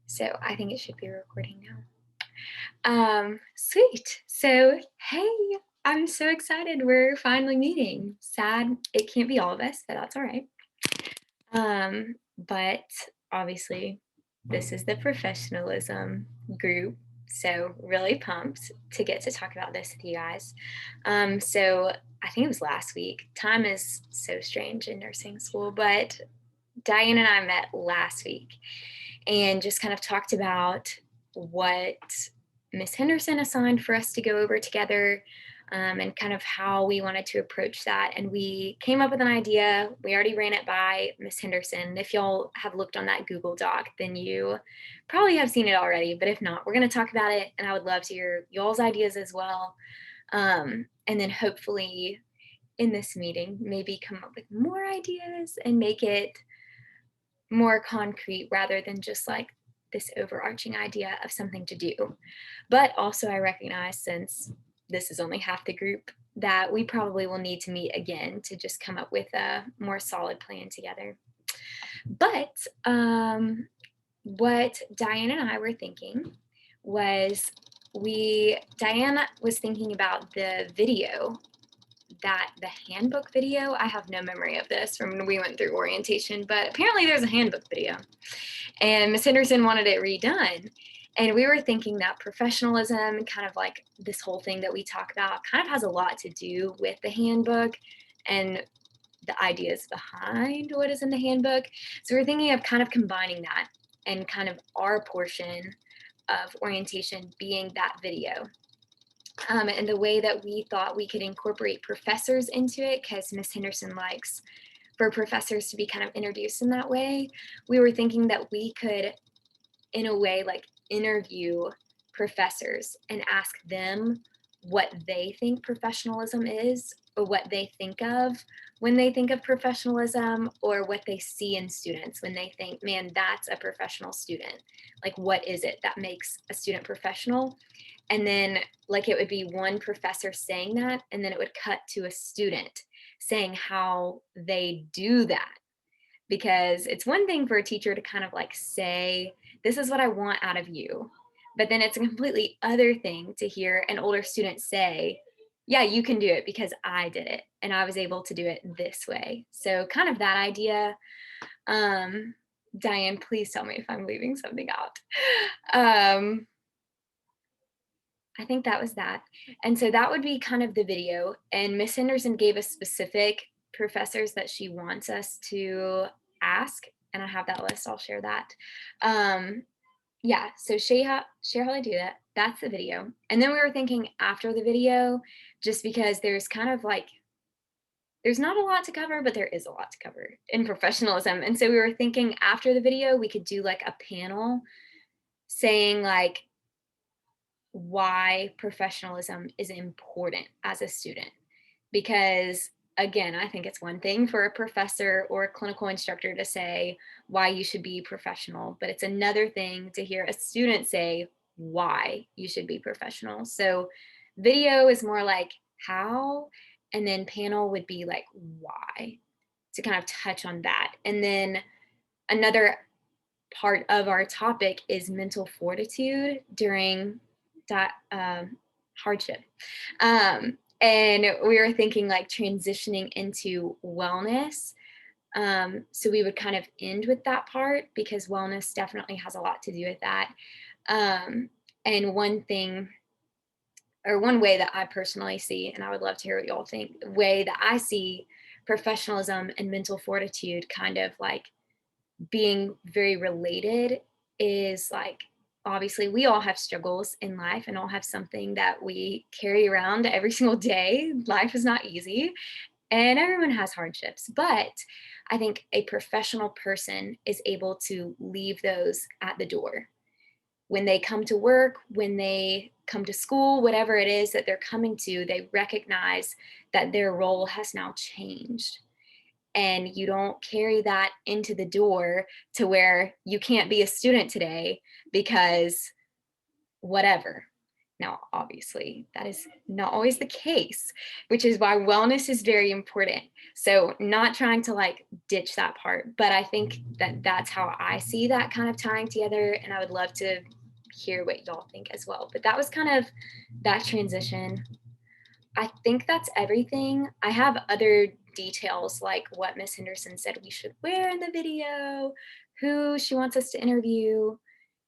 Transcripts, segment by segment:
So I think it should be recording now. Sweet. So, hey, I'm so excited. We're finally meeting. Sad it can't be all of us, but that's all right. But obviously, this is the professionalism group. So, really pumped to get to talk about this with you guys. So, I think it was last week. Time is so strange in nursing school, but Diane and I met last week and just kind of talked about what Miss Henderson assigned for us to go over together, and kind of how we wanted to approach that. And we came up with an idea. We already ran it by Miss Henderson. If y'all have looked on that Google Doc, then you probably have seen it already. But if not, we're going to talk about it, and I would love to hear y'all's ideas as well. And then hopefully in this meeting, maybe come up with more ideas and make it more concrete rather than just like this overarching idea of something to do. But also, I recognize since this is only half the group that we probably will need to meet again to just come up with a more solid plan together. But what Diane and I were thinking was Diane was thinking about the video that the handbook video. I have no memory of this from when we went through orientation, but apparently there's a handbook video. And Miss Henderson wanted it redone. And we were thinking that professionalism, kind of like this whole thing that we talk about, kind of has a lot to do with the handbook and the ideas behind what is in the handbook. So we're thinking of kind of combining that and kind of our portion of orientation being that video. And the way that we thought we could incorporate professors into it, because Miss Henderson likes for professors to be kind of introduced in that way, we were thinking that we could, in a way, like interview professors and ask them what they think professionalism is, or what they think of when they think of professionalism, or what they see in students when they think, man, that's a professional student. Like, what is it that makes a student professional? And then, like, it would be one professor saying that, and then it would cut to a student saying how they do that. Because it's one thing for a teacher to kind of like say, this is what I want out of you. But then it's a completely other thing to hear an older student say, yeah, you can do it because I did it and I was able to do it this way. So, kind of that idea. Diane, please tell me if I'm leaving something out. Um, I think that was that. And so that would be kind of the video. And Miss Henderson gave us specific professors that she wants us to ask. And I have that list. I'll share that. Yeah, so share how I do that. That's the video. And then we were thinking after the video, just because there's kind of like, there's not a lot to cover, but there is a lot to cover in professionalism. And so we were thinking after the video, we could do like a panel saying like, why professionalism is important as a student. Because again, I think it's one thing for a professor or a clinical instructor to say why you should be professional, but it's another thing to hear a student say why you should be professional. So video is more like how, and then panel would be like why, to kind of touch on that. And then another part of our topic is mental fortitude during that hardship. And we were thinking like transitioning into wellness. So we would kind of end with that part because wellness definitely has a lot to do with that. And one thing, or one way that I personally see, and I would love to hear what y'all think, the way that I see professionalism and mental fortitude kind of like being very related is like, obviously we all have struggles in life and all have something that we carry around every single day. Life is not easy and everyone has hardships, but I think a professional person is able to leave those at the door when they come to work, when they come to school, whatever it is that they're coming to. They recognize that their role has now changed, and you don't carry that into the door to where you can't be a student today because whatever. Now, obviously, that is not always the case, which is why wellness is very important. So, not trying to like ditch that part, but I think that that's how I see that kind of tying together. And I would love to hear what y'all think as well. But that was kind of that transition. I think that's everything. I have other details like what Miss Henderson said we should wear in the video, who she wants us to interview.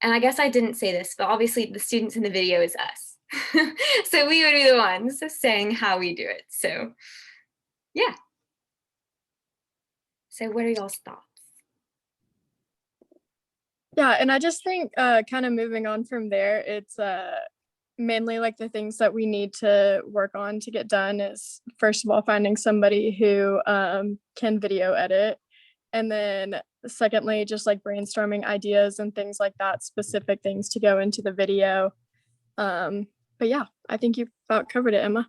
And I guess I didn't say this, but obviously the students in the video is us. So we would be the ones saying how we do it. So yeah. So what are y'all's thoughts? Yeah, and I just think kind of moving on from there, it's mainly like the things that we need to work on to get done is first of all finding somebody who can video edit, and then secondly just like brainstorming ideas and things like that, specific things to go into the video. But yeah, I think you about covered it, Emma.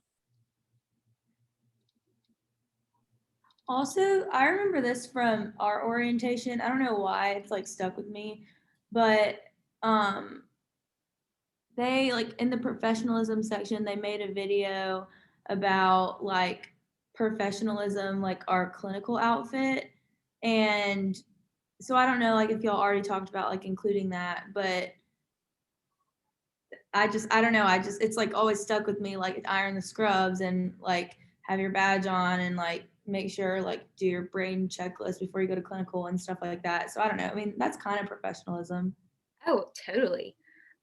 Also, I remember this from our orientation. I don't know why it's like stuck with me, but um they like in the professionalism section, they made a video about like professionalism, like our clinical outfit. And so I don't know like if y'all already talked about like including that, but I don't know. It's like always stuck with me, like iron the scrubs and like have your badge on and like make sure like do your brain checklist before you go to clinical and stuff like that. So I don't know. I mean, that's kind of professionalism. Oh, totally.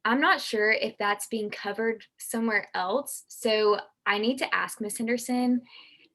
I'm not sure if that's being covered somewhere else. So I need to ask Miss Henderson.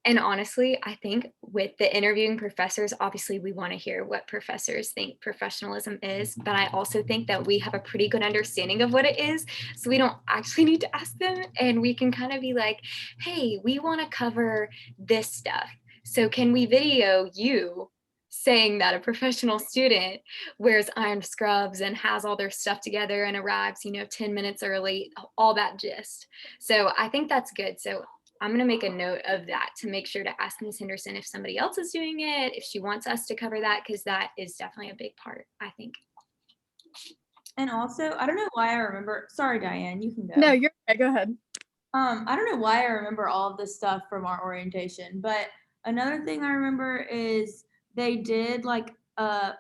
And honestly, I think with the interviewing professors, obviously we want to hear what professors think professionalism is, but I also think that we have a pretty good understanding of what it is. So we don't actually need to ask them. And we can kind of be like, hey, we want to cover this stuff. So can we video you saying that a professional student wears iron scrubs and has all their stuff together and arrives, 10 minutes early, all that gist. So I think that's good. So I'm going to make a note of that to make sure to ask Ms. Henderson if somebody else is doing it, if she wants us to cover that, because that is definitely a big part, I think. And also, I don't know why I remember. Sorry, Diane, you can go. No, you're okay. Go ahead. I don't know why I remember all of this stuff from our orientation, but another thing I remember is they did like a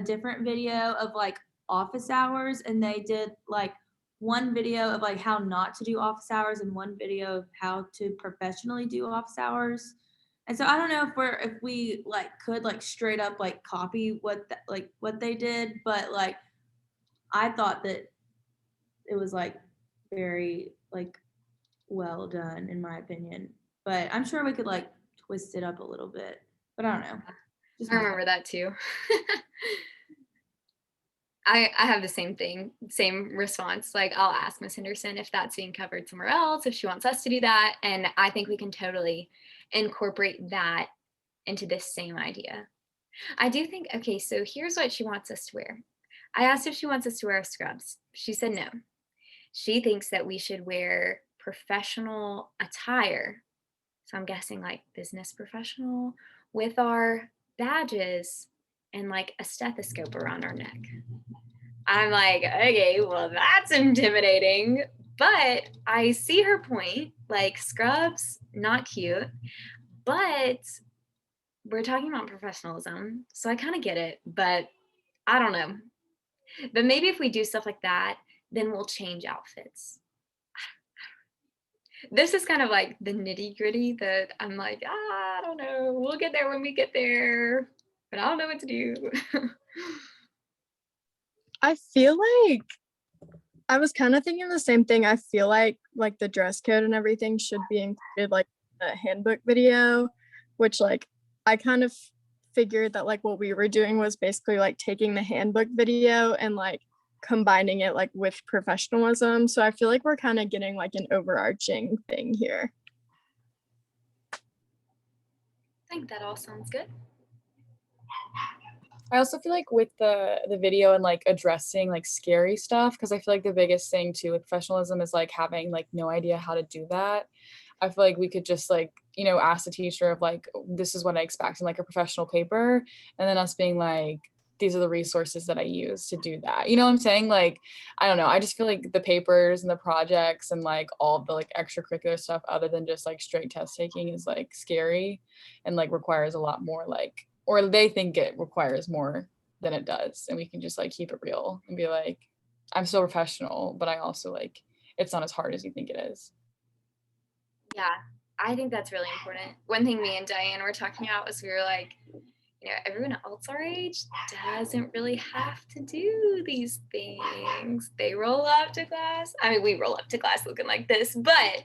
different video of like office hours, and they did like one video of like how not to do office hours and one video of how to professionally do office hours. And so I don't know if we like could like straight up like copy what they did, but like I thought that it was like very like well done in my opinion, but I'm sure we could like twist it up a little bit, but I don't know. I remember that too. I have the same thing, same response. Like I'll ask Miss Henderson if that's being covered somewhere else, if she wants us to do that. And I think we can totally incorporate that into this same idea. I do think, okay, so here's what she wants us to wear. I asked if she wants us to wear scrubs. She said no. She thinks that we should wear professional attire. So I'm guessing like business professional with our badges and like a stethoscope around our neck. I'm like, okay, well, that's intimidating. But I see her point. Like, scrubs, not cute. But we're talking about professionalism. So I kind of get it. But I don't know. But maybe if we do stuff like that, then we'll change outfits. This is kind of like the nitty gritty that I'm like, I don't know. We'll get there when we get there. But I don't know what to do. I feel like I was kind of thinking the same thing. I feel like the dress code and everything should be included like a handbook video, which like I kind of figured that like what we were doing was basically like taking the handbook video and like combining it like with professionalism. So I feel like we're kind of getting like an overarching thing here. I think that all sounds good. I also feel like with the video and like addressing like scary stuff, because I feel like the biggest thing too with professionalism is like having like no idea how to do that. I feel like we could just like, ask the teacher of like, this is what I expect in like a professional paper, and then us being like, these are the resources that I use to do that. You know what I'm saying? Like, I don't know. I just feel like the papers and the projects and like all the like extracurricular stuff other than just like straight test taking is like scary and like requires a lot more like, or they think it requires more than it does. And we can just like keep it real and be like, I'm still professional, but I also like, it's not as hard as you think it is. Yeah, I think that's really important. One thing me and Diane were talking about was we were like, everyone else our age doesn't really have to do these things. They roll up to class. I mean, we roll up to class looking like this, but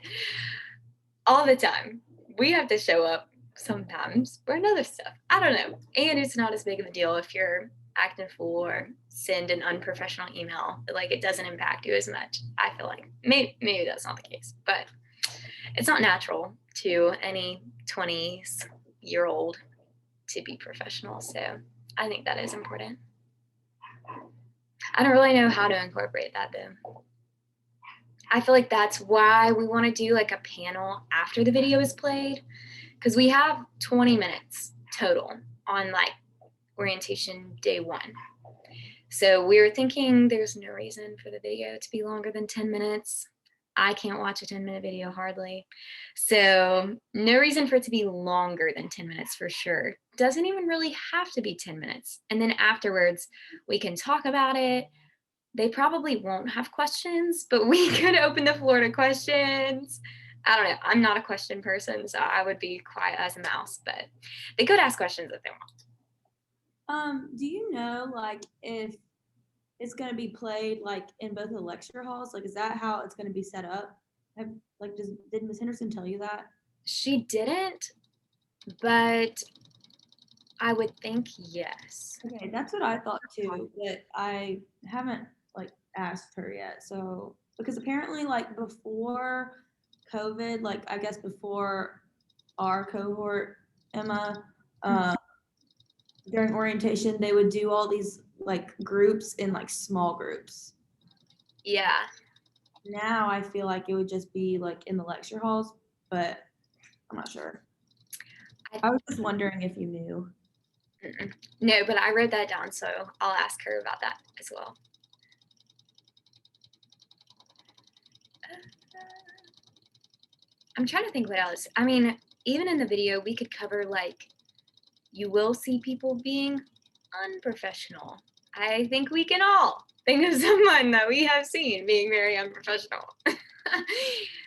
all the time we have to show up sometimes for another stuff. I don't know. And it's not as big of a deal if you're acting a fool or send an unprofessional email. Like, it doesn't impact you as much. I feel like maybe that's not the case, but it's not natural to any 20-year-old to be professional. So I think that is important. I don't really know how to incorporate that though. I feel like that's why we want to do like a panel after the video is played, because we have 20 minutes total on like orientation day 1. So we were thinking there's no reason for the video to be longer than 10 minutes. I can't watch a 10-minute video hardly. So no reason for it to be longer than 10 minutes for sure. Doesn't even really have to be 10 minutes. And then afterwards, we can talk about it. They probably won't have questions, but we could open the floor to questions. I don't know. I'm not a question person, so I would be quiet as a mouse, but they could ask questions if they want. Do you know, like, if it's going to be played like in both the lecture halls? Like, is that how it's going to be set up? Did Ms. Henderson tell you that? She didn't, but I would think yes. Okay, that's what I thought too, but I haven't like asked her yet. So, because apparently like before COVID, like I guess before our cohort, Emma, during orientation, they would do all these like groups in like small groups. Yeah. Now I feel like it would just be like in the lecture halls, but I'm not sure. I was just wondering if you knew. No, but I wrote that down, so I'll ask her about that as well. I'm trying to think what else. I mean, even in the video, we could cover like, you will see people being unprofessional. I think we can all think of someone that we have seen being very unprofessional.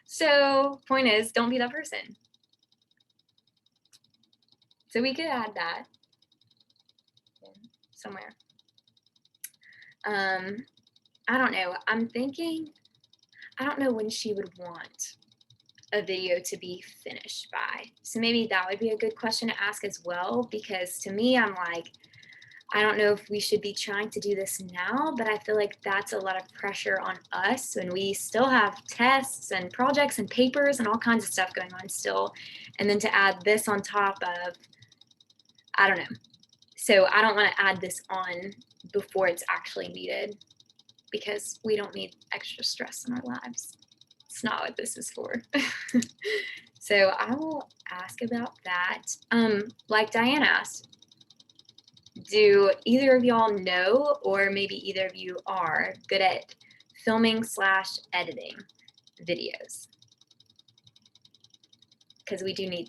So point is, don't be that person. So we could add that somewhere. I don't know. I'm thinking, I don't know when she would want a video to be finished by. So maybe that would be a good question to ask as well, because to me, I'm like, I don't know if we should be trying to do this now, but I feel like that's a lot of pressure on us when we still have tests and projects and papers and all kinds of stuff going on still. And then to add this on top of, I don't know. So I don't want to add this on before it's actually needed, because we don't need extra stress in our lives. It's not what this is for. So I will ask about that. Like Diane asked, do either of y'all know, or maybe either of you are good at filming/editing videos? Because we do need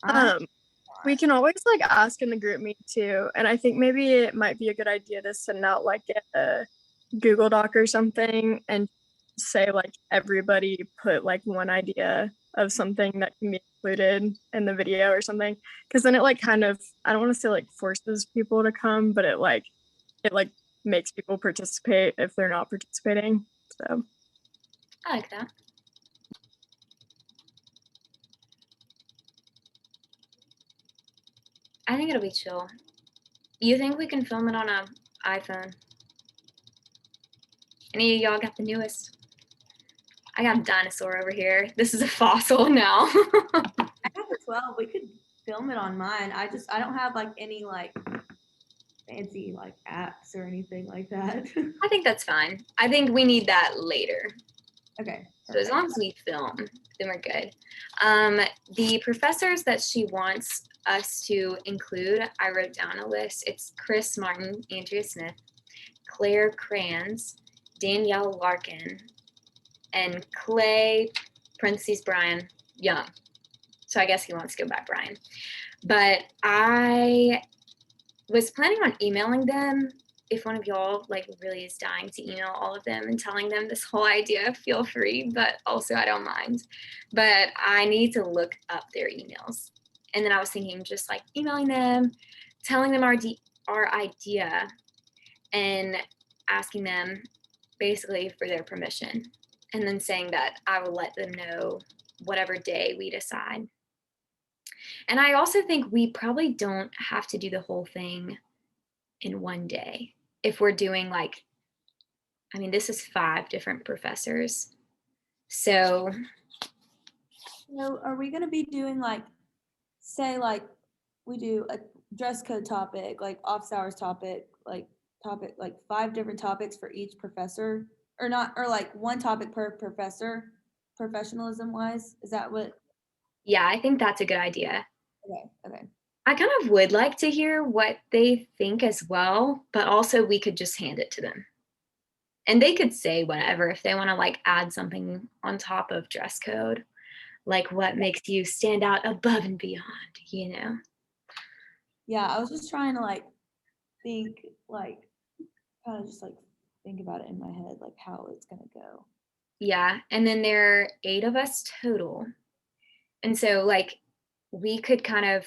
that. We can always like ask in the group meet too, and I think maybe it might be a good idea to send out like a Google Doc or something and say like everybody put like one idea of something that can be included in the video or something, because then it like kind of, I don't want to say like forces people to come, but it like makes people participate if they're not participating. So I like that. I think it'll be chill. You think we can film it on an iPhone? Any of y'all got the newest? I got a dinosaur over here. This is a fossil now. I have a 12. We could film it on mine. I don't have like any like fancy like apps or anything like that. I think that's fine. I think we need that later. Okay. So as long as we film, then we're good. The professors that she wants us to include, I wrote down a list. It's Chris Martin, Andrea Smith, Claire Kranz, Danielle Larkin, and Clay parentheses Brian Young. So I guess he wants to go by Brian. But I was planning on emailing them. If one of y'all like really is dying to email all of them and telling them this whole idea, feel free, but also I don't mind. But I need to look up their emails. And then I was thinking just like emailing them, telling them our idea, and asking them basically for their permission, and then saying that I will let them know whatever day we decide. And I also think we probably don't have to do the whole thing in one day. If we're doing like, I mean, this is 5 different professors. So are we going to be doing like, say like we do a dress code topic, like office hours topic, like 5 different topics for each professor, or not, or like one topic per professor, professionalism wise? Is that what? yeah, I think that's a good idea. Okay. I kind of would like to hear what they think as well, but also we could just hand it to them. And they could say whatever if they want to like add something on top of dress code, like what makes you stand out above and beyond, you know? Yeah, I was just trying to like think, like kind of just like think about it in my head, like how it's gonna go. Yeah, and then there are 8 of us total. And so like we could kind of,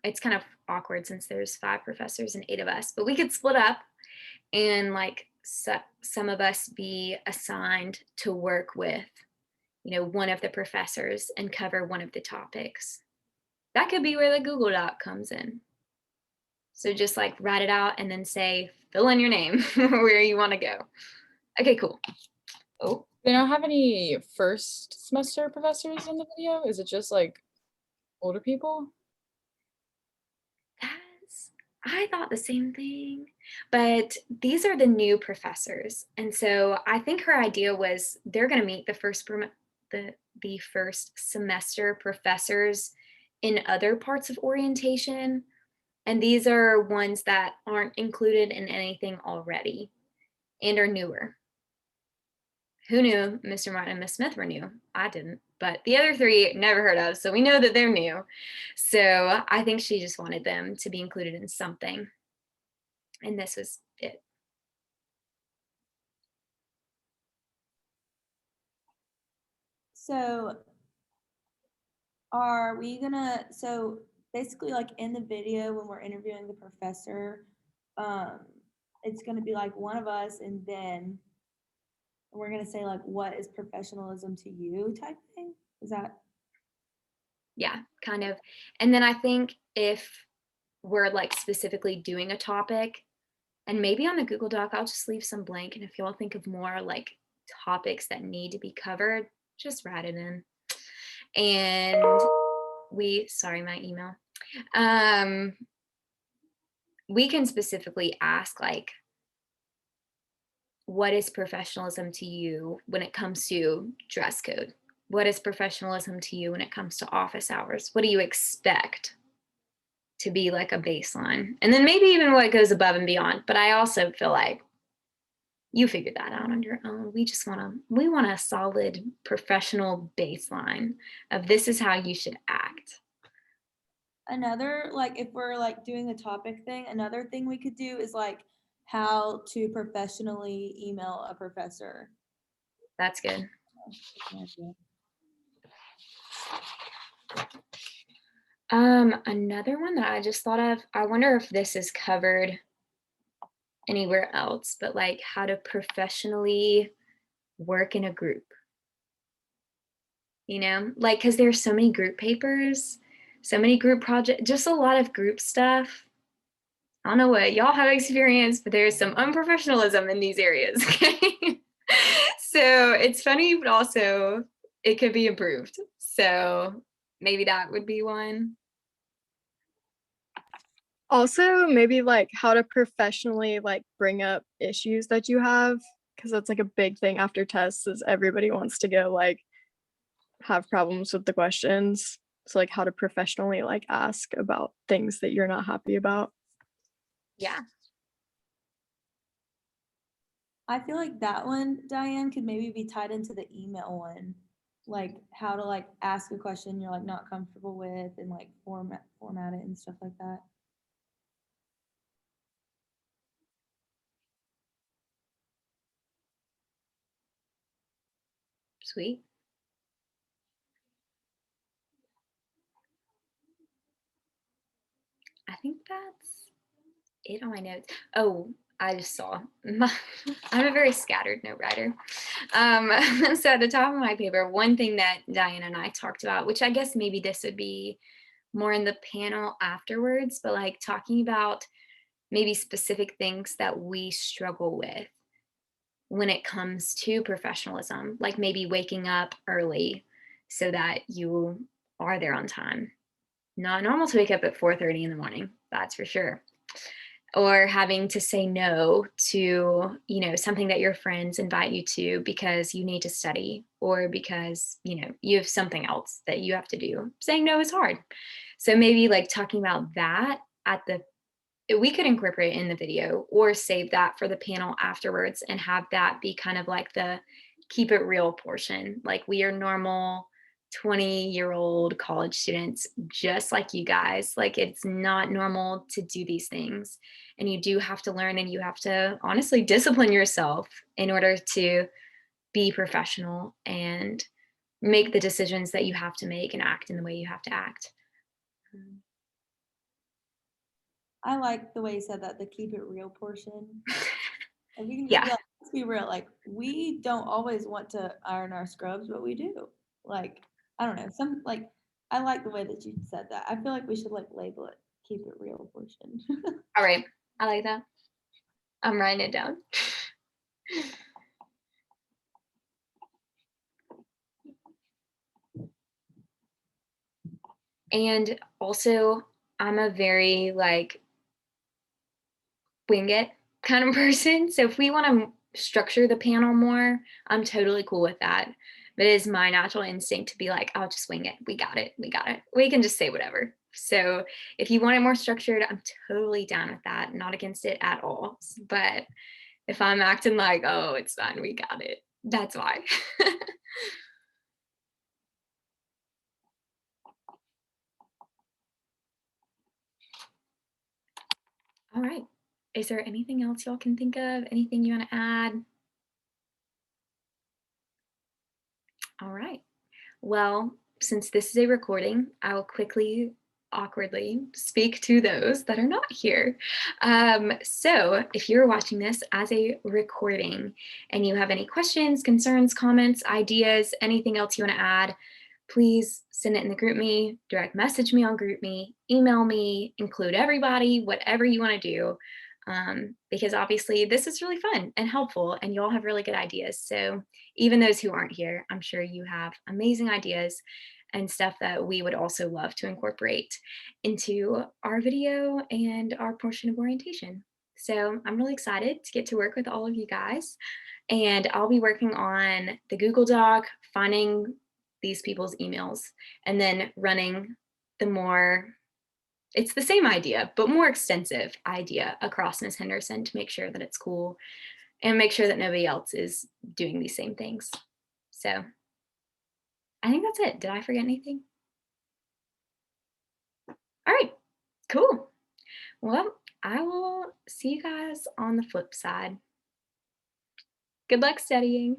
it's kind of awkward since there's 5 professors and 8 of us, but we could split up and like some of us be assigned to work with, you know, one of the professors and cover one of the topics. That could be where the Google Doc comes in. So just like write it out and then say, fill in your name where you want to go. Okay, cool. Oh, They don't have any first semester professors in the video? Is it just like older people? I thought the same thing, but these are the new professors. And so I think her idea was they're going to meet the first semester professors in other parts of orientation. And these are ones that aren't included in anything already and are newer. Who knew Mr. Martin and Miss Smith were new? I didn't, but the other 3 never heard of, so we know that they're new. So I think she just wanted them to be included in something. And this was it. So are we gonna, so basically like in the video when we're interviewing the professor, it's gonna be like one of us, and then we're gonna say like, what is professionalism to you type thing? Is that? Yeah, kind of. And then I think if we're like specifically doing a topic, and maybe on the Google Doc, I'll just leave some blank. And if y'all think of more like topics that need to be covered, just write it in. And sorry, my email. We can specifically ask like, what is professionalism to you when it comes to dress code? What is professionalism to you when it comes to office hours? What do you expect to be like a baseline? And then maybe even what goes above and beyond. But I also feel like you figured that out on your own. We want a solid professional baseline of this is how you should act. Another, like if we're like doing a topic thing, another thing we could do is like how to professionally email a professor. That's good. Another one that I just thought of, I wonder if this is covered anywhere else, but like how to professionally work in a group. You know, like, because there's so many group papers, so many group projects, just a lot of group stuff. I don't know what y'all have experience, but there's some unprofessionalism in these areas. Okay. So it's funny, but also it could be improved. So maybe that would be one. Also, maybe like how to professionally like bring up issues that you have, because that's like a big thing after tests is everybody wants to go like have problems with the questions. So like how to professionally like ask about things that you're not happy about. Yeah. I feel like that one, Diane, could maybe be tied into the email one. Like how to like ask a question you're like not comfortable with and like format it and stuff like that. Sweet. I think that's it on my notes. Oh, I just saw I'm a very scattered note writer. So at the top of my paper, one thing that Diana and I talked about, which I guess maybe this would be more in the panel afterwards, but like talking about maybe specific things that we struggle with when it comes to professionalism, like maybe waking up early so that you are there on time. Not normal to wake up at 4:30 in the morning, that's for sure. Or having to say no to, something that your friends invite you to because you need to study or because, you have something else that you have to do. Saying no is hard. So maybe like talking about that we could incorporate it in the video or save that for the panel afterwards and have that be kind of like the keep it real portion. Like we are normal 20-year-old college students, just like you guys. Like it's not normal to do these things. And you do have to learn and you have to honestly discipline yourself in order to be professional and make the decisions that you have to make and act in the way you have to act. I like the way you said that, the keep it real portion. And we can just Yeah. be like, let's be real. Like we don't always want to iron our scrubs, but we do. Like, I don't know. I like the way that you said that. I feel like we should like label it keep it real portion. All right. I like that. I'm writing it down. And also, I'm a very like wing it kind of person. So if we want to structure the panel more, I'm totally cool with that. But it is my natural instinct to be like, I'll just wing it. We got it. We got it. We can just say whatever. So if you want it more structured, I'm totally down with that. Not against it at all. But if I'm acting like, oh, it's fine, we got it, that's why. All right. Is there anything else y'all can think of? Anything you want to add? All right. Well, since this is a recording, I will quickly, awkwardly speak to those that are not here. So if you're watching this as a recording and you have any questions, concerns, comments, ideas, anything else you want to add, please send it in the GroupMe, direct message me on GroupMe, email me, include everybody, whatever you want to do. Because obviously this is really fun and helpful and you all have really good ideas. So even those who aren't here, I'm sure you have amazing ideas and stuff that we would also love to incorporate into our video and our portion of orientation. So I'm really excited to get to work with all of you guys. And I'll be working on the Google Doc, finding these people's emails, and then running it's the same idea, but more extensive idea across Ms. Henderson to make sure that it's cool and make sure that nobody else is doing these same things. So I think that's it. Did I forget anything? All right, cool. Well, I will see you guys on the flip side. Good luck studying.